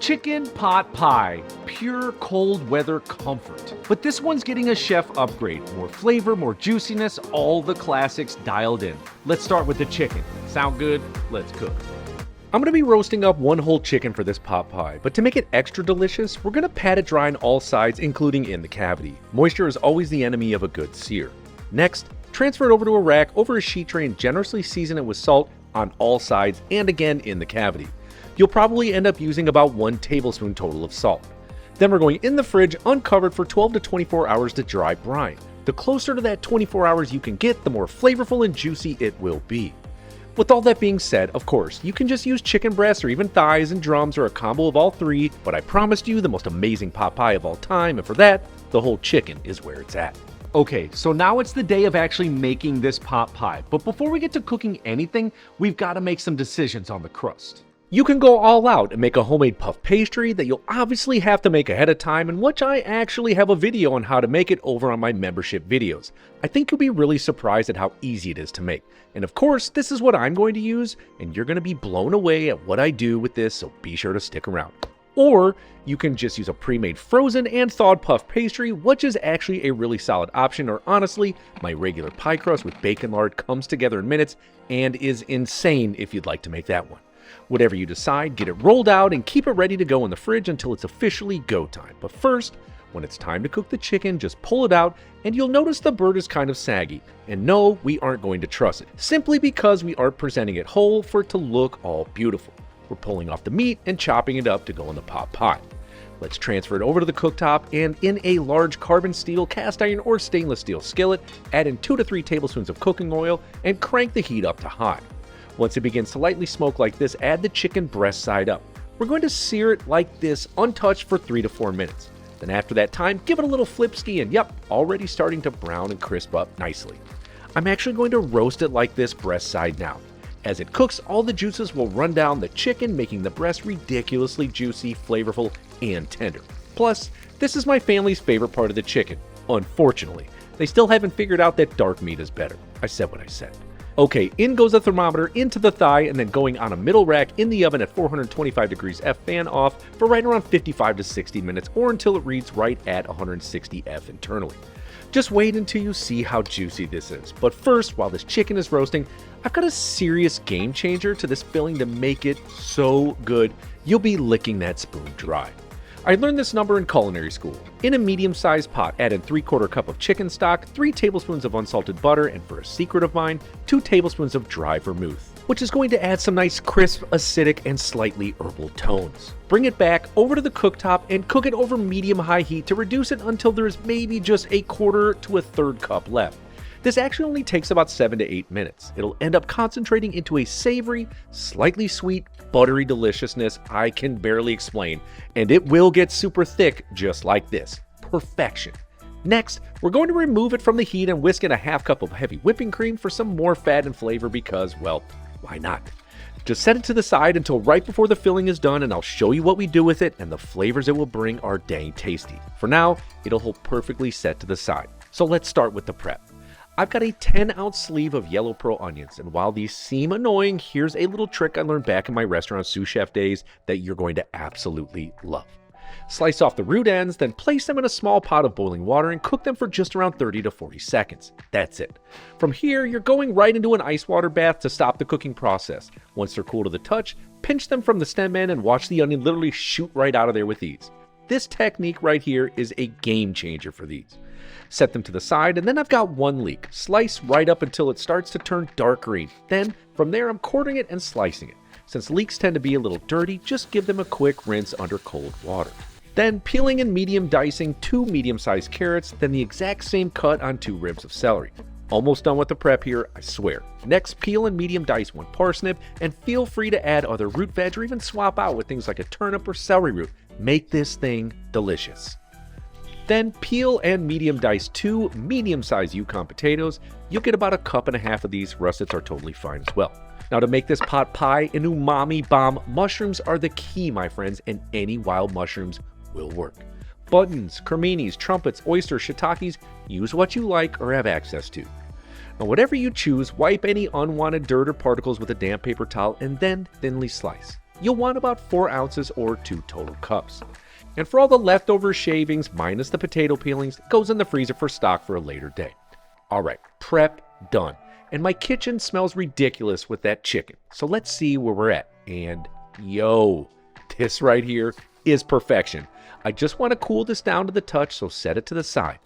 Chicken pot pie, pure cold weather comfort. But this one's getting a chef upgrade. More flavor, more juiciness, all the classics dialed in. Let's start with the chicken. Sound good? Let's cook. I'm going to be roasting up one whole chicken for this pot pie, but to make it extra delicious, we're going to pat it dry on all sides, including in the cavity. Moisture is always the enemy of a good sear. Next, transfer it over to a rack over a sheet tray and generously season it with salt on all sides and again in the cavity. You'll probably end up using about 1 tablespoon total of salt. Then we're going in the fridge uncovered for 12 to 24 hours to dry brine. The closer to that 24 hours you can get, the more flavorful and juicy it will be. With all that being said, of course, you can just use chicken breasts or even thighs and drums or a combo of all three, but I promised you the most amazing pot pie of all time, and for that, the whole chicken is where it's at. Okay, so now it's the day of actually making this pot pie, but before we get to cooking anything, we've got to make some decisions on the crust. You can go all out and make a homemade puff pastry that you'll obviously have to make ahead of time, and which I actually have a video on how to make it over on my membership videos. I think you'll be really surprised at how easy it is to make. And of course, this is what I'm going to use, and you're going to be blown away at what I do with this, so be sure to stick around. Or you can just use a pre-made frozen and thawed puff pastry, which is actually a really solid option, or honestly, my regular pie crust with bacon lard comes together in minutes and is insane if you'd like to make that one. Whatever you decide, get it rolled out and keep it ready to go in the fridge until it's officially go time. But first, when it's time to cook the chicken, just pull it out and you'll notice the bird is kind of saggy. And no, we aren't going to truss it, simply because we aren't presenting it whole for it to look all beautiful. We're pulling off the meat and chopping it up to go in the pot pie. Let's transfer it over to the cooktop, and in a large carbon steel, cast iron, or stainless steel skillet, add in 2 to 3 tablespoons of cooking oil and crank the heat up to high. Once it begins to lightly smoke like this, add the chicken breast side up. We're going to sear it like this, untouched, for 3 to 4 minutes. Then after that time, give it a little flip ski and yep, already starting to brown and crisp up nicely. I'm actually going to roast it like this breast side now. As it cooks, all the juices will run down the chicken, making the breast ridiculously juicy, flavorful, and tender. Plus, this is my family's favorite part of the chicken. Unfortunately, they still haven't figured out that dark meat is better. I said what I said. Okay, in goes the thermometer into the thigh and then going on a middle rack in the oven at 425 degrees F, fan off, for right around 55 to 60 minutes, or until it reads right at 160 F internally. Just wait until you see how juicy this is. But first, while this chicken is roasting, I've got a serious game changer to this filling to make it so good, you'll be licking that spoon dry. I learned this number in culinary school. In a medium-sized pot, add in 3/4 cup of chicken stock, 3 tablespoons of unsalted butter, and for a secret of mine, 2 tablespoons of dry vermouth, which is going to add some nice crisp, acidic, and slightly herbal tones. Bring it back over to the cooktop and cook it over medium-high heat to reduce it until there's maybe just 1/4 to 1/3 cup left. This actually only takes about 7 to 8 minutes. It'll end up concentrating into a savory, slightly sweet, buttery deliciousness I can barely explain, and it will get super thick just like this. Perfection. Next, we're going to remove it from the heat and whisk in a 1/2 cup of heavy whipping cream for some more fat and flavor because, well, why not? Just set it to the side until right before the filling is done, and I'll show you what we do with it, and the flavors it will bring are dang tasty. For now, it'll hold perfectly set to the side. So let's start with the prep. I've got a 10-ounce sleeve of yellow pearl onions, and while these seem annoying, here's a little trick I learned back in my restaurant sous chef days that you're going to absolutely love. Slice off the root ends, then place them in a small pot of boiling water and cook them for just around 30 to 40 seconds. That's it. From here, you're going right into an ice water bath to stop the cooking process. Once they're cool to the touch, pinch them from the stem end and watch the onion literally shoot right out of there with ease. This technique right here is a game changer for these. Set them to the side, and then I've got one leek. Slice right up until it starts to turn dark green. Then, from there, I'm quartering it and slicing it. Since leeks tend to be a little dirty, just give them a quick rinse under cold water. Then, peeling and medium dicing 2 medium-sized carrots, then the exact same cut on 2 ribs of celery. Almost done with the prep here, I swear. Next, peel and medium dice 1 parsnip, and feel free to add other root veg or even swap out with things like a turnip or celery root. Make this thing delicious. Then peel and medium dice 2 medium-sized Yukon potatoes. You'll get about 1.5 cups of these. Russets are totally fine as well. Now to make this pot pie an umami bomb, mushrooms are the key, my friends, and any wild mushrooms will work. Buttons, creminis, trumpets, oysters, shiitakes, use what you like or have access to. Now whatever you choose, wipe any unwanted dirt or particles with a damp paper towel and then thinly slice. you'll want about 4 ounces or 2 total cups. And for all the leftover shavings, minus the potato peelings, it goes in the freezer for stock for a later day. Alright, prep done. And my kitchen smells ridiculous with that chicken. So let's see where we're at. And yo, this right here is perfection. I just want to cool this down to the touch, so set it to the side.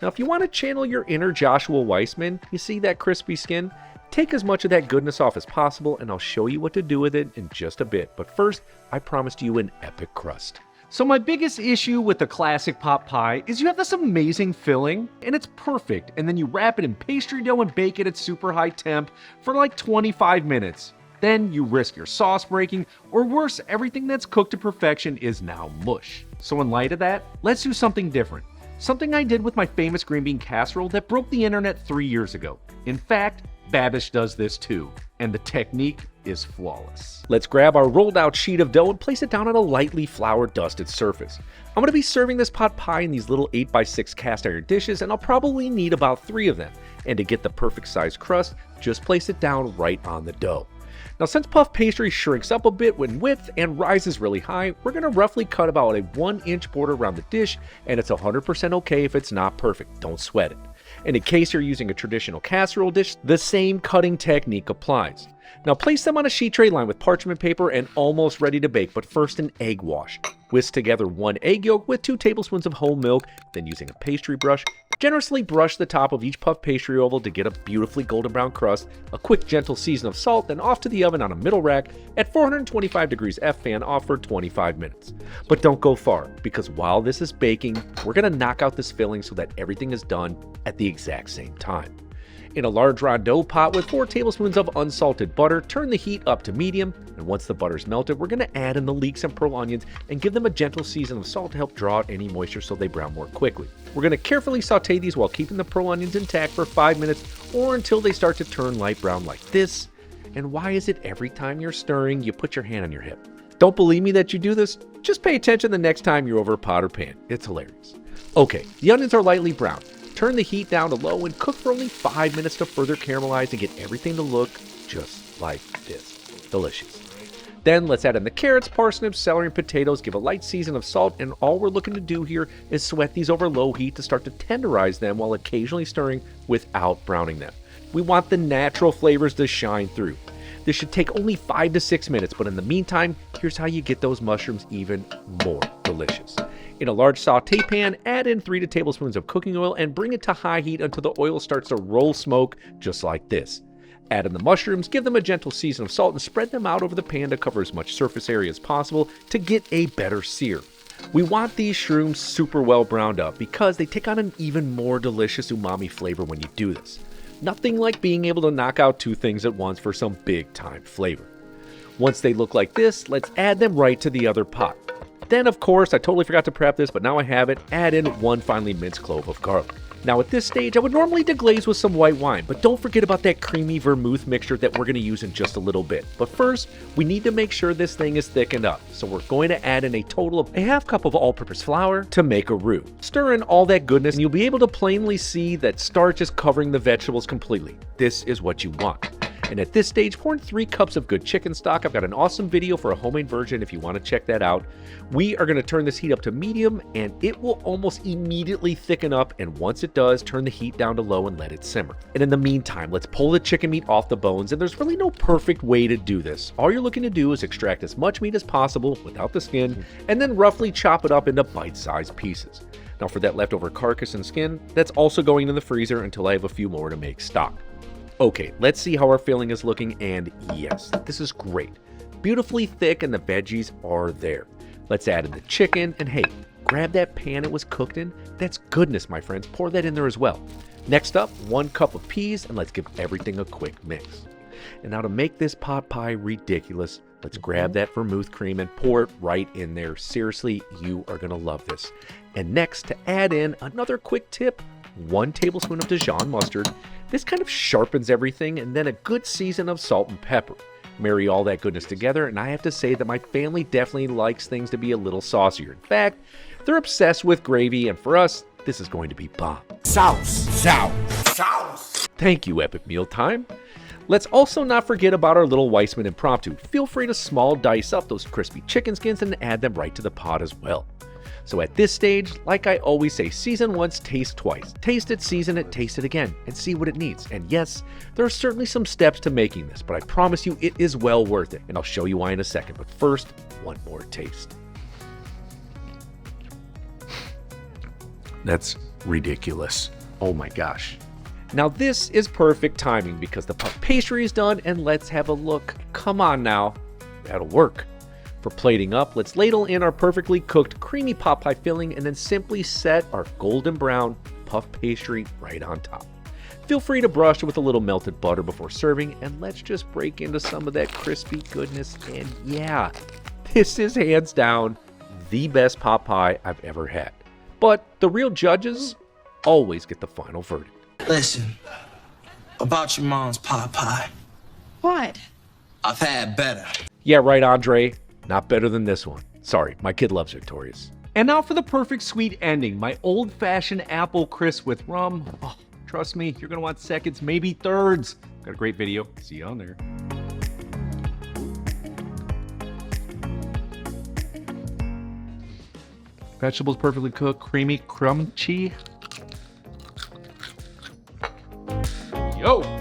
Now if you want to channel your inner Joshua Weissman, you see that crispy skin? Take as much of that goodness off as possible, and I'll show you what to do with it in just a bit. But first, I promised you an epic crust. So my biggest issue with the classic pot pie is you have this amazing filling, and it's perfect, and then you wrap it in pastry dough and bake it at super high temp for like 25 minutes. Then you risk your sauce breaking, or worse, everything that's cooked to perfection is now mush. So in light of that, let's do something different. Something I did with my famous green bean casserole that broke the internet 3 years ago. In fact, Babish does this too, and the technique is flawless. Let's grab our rolled out sheet of dough and place it down on a lightly flour dusted surface. I'm going to be serving this pot pie in these little 8x6 cast iron dishes, and I'll probably need about 3 of them. And to get the perfect size crust, just place it down right on the dough. Now since puff pastry shrinks up a bit in width and rises really high, we're going to roughly cut about a 1-inch border around the dish, and it's 100% okay if it's not perfect, don't sweat it. And in case you're using a traditional casserole dish, the same cutting technique applies. Now place them on a sheet tray lined with parchment paper and almost ready to bake, but first an egg wash. Whisk together 1 egg yolk with 2 tablespoons of whole milk, then using a pastry brush, generously brush the top of each puff pastry oval to get a beautifully golden brown crust, a quick gentle season of salt, then off to the oven on a middle rack at 425 degrees F fan off for 25 minutes. But don't go far, because while this is baking, we're going to knock out this filling so that everything is done at the exact same time. In a large rondeau pot with 4 tablespoons of unsalted butter, turn the heat up to medium, and once the butter's melted, we're going to add in the leeks and pearl onions and give them a gentle season of salt to help draw out any moisture so they brown more quickly. We're going to carefully saute these while keeping the pearl onions intact for 5 minutes or until they start to turn light brown like this. And why is it every time you're stirring, you put your hand on your hip? Don't believe me that you do this? Just pay attention the next time you're over a pot or pan. It's hilarious. Okay, the onions are lightly browned. Turn the heat down to low and cook for only 5 minutes to further caramelize and get everything to look just like this. Delicious. Then let's add in the carrots, parsnips, celery, and potatoes, give a light season of salt, and all we're looking to do here is sweat these over low heat to start to tenderize them while occasionally stirring without browning them. We want the natural flavors to shine through. This should take only 5 to 6 minutes, but in the meantime, here's how you get those mushrooms even more delicious. In a large saute pan, add in 3 tablespoons of cooking oil and bring it to high heat until the oil starts to roll smoke just like this. Add in the mushrooms, give them a gentle season of salt, and spread them out over the pan to cover as much surface area as possible to get a better sear. We want these shrooms super well browned up because they take on an even more delicious umami flavor when you do this. Nothing like being able to knock out 2 things at once for some big time flavor. Once they look like this, let's add them right to the other pot. Then, of course, I totally forgot to prep this, but now I have it, add in 1 finely minced clove of garlic. Now at this stage, I would normally deglaze with some white wine, but don't forget about that creamy vermouth mixture that we're going to use in just a little bit. But first, we need to make sure this thing is thickened up, so we're going to add in a total of a half cup of all-purpose flour to make a roux. Stir in all that goodness, and you'll be able to plainly see that starch is covering the vegetables completely. This is what you want. And at this stage, pour in 3 cups of good chicken stock. I've got an awesome video for a homemade version if you want to check that out. We are going to turn this heat up to medium, and it will almost immediately thicken up, and once it does, turn the heat down to low and let it simmer. And in the meantime, let's pull the chicken meat off the bones, and there's really no perfect way to do this. All you're looking to do is extract as much meat as possible without the skin, and then roughly chop it up into bite-sized pieces. Now for that leftover carcass and skin, that's also going in the freezer until I have a few more to make stock. Okay, let's see how our filling is looking, and yes, this is great. Beautifully thick and the veggies are there. Let's add in the chicken, and hey, grab that pan it was cooked in. That's goodness, my friends. Pour that in there as well. Next up, 1 cup of peas, and let's give everything a quick mix. And now to make this pot pie ridiculous, let's grab that vermouth cream and pour it right in there. Seriously, you are going to love this. And next, to add in another quick tip, 1 tablespoon of Dijon mustard. This kind of sharpens everything, and then a good season of salt and pepper. Marry all that goodness together, and I have to say that my family definitely likes things to be a little saucier. In fact, they're obsessed with gravy, and for us, this is going to be bomb. Sauce. Thank you, Epic Mealtime. Let's also not forget about our little Weissman impromptu. Feel free to small dice up those crispy chicken skins and add them right to the pot as well. So at this stage, like I always say, season once, taste twice. Taste it, season it, taste it again, and see what it needs. And yes, there are certainly some steps to making this, but I promise you it is well worth it. And I'll show you why in a second. But first, one more taste. That's ridiculous. Oh my gosh. Now this is perfect timing because the puff pastry is done, and let's have a look. Come on now. That'll work. For plating up, let's ladle in our perfectly cooked creamy pot pie filling and then simply set our golden brown puff pastry right on top. Feel free to brush it with a little melted butter before serving, and let's just break into some of that crispy goodness. And yeah, this is hands down the best pot pie I've ever had. But the real judges always get the final verdict. Listen, about your mom's pot pie. What? I've had better. Yeah, right, Andre. Not better than this one. Sorry, my kid loves Victoria's. And now for the perfect sweet ending, my old-fashioned apple crisp with rum. Oh, trust me, you're gonna want seconds, maybe thirds. Got a great video. See you on there. Vegetables perfectly cooked, creamy, crunchy. Yo!